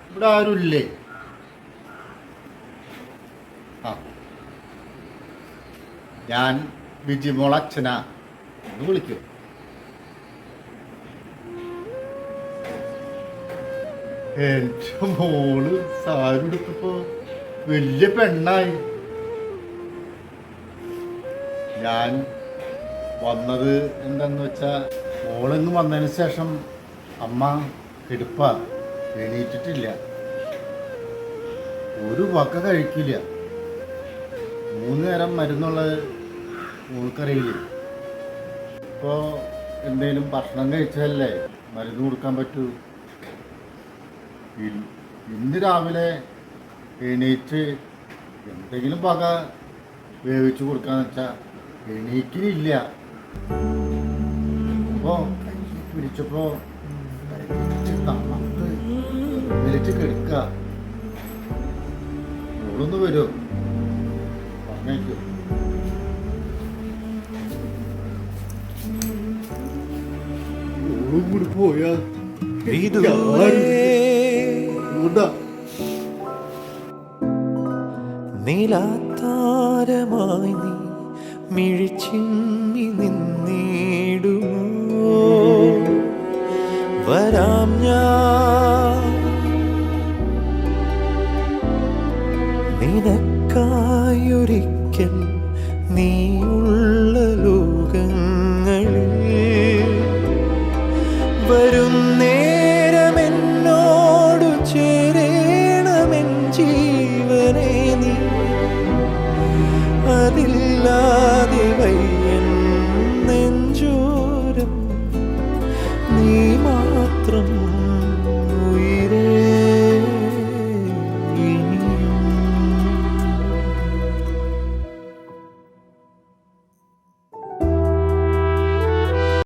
ഇവിടെ ആരുമില്ലേ? ആ, ഞാൻ ബിജിമോൾ അച്ഛനാ, ഒന്ന് വിളിക്കൂ. എൻ്റെ മോള് സാരി ഉടുത്തപ്പോ വലിയ പെണ്ണായി. ഞാൻ വന്നത് എന്താന്ന് വെച്ചാ, മോളിന്ന് വന്നതിന് ശേഷം അമ്മ കിടപ്പ, എണീറ്റിട്ടില്ല, ഒരു വക കഴിക്കില്ല. 3 നേരം മരുന്നുള്ളത് മോൾക്കറിയില്ലേ. ഇപ്പോൾ എന്തെങ്കിലും ഭക്ഷണം കഴിച്ചതല്ലേ മരുന്ന് കൊടുക്കാൻ പറ്റൂ. ഇന്ന് രാവിലെ എണീറ്റ് എന്തെങ്കിലും വക വേവിച്ച് കൊടുക്കാന്ന് വെച്ചാൽ എണീക്കിനില്ല. അപ്പോൾ പിടിച്ചപ്പോൾ തണുത്ത് എഴുന്നേറ്റ് കിടക്കുക. മോളൊന്ന് വരുമോ? പറഞ്ഞേക്കൂ. മോളും കൂടി പോയാ നീലാത്താരമായി നീ മിഴിച്ചിങ്ങി നിന്നിടുമോ? വരാം ഞാൻ നിനക്കായൊരിക്കൽ നീയുള്ള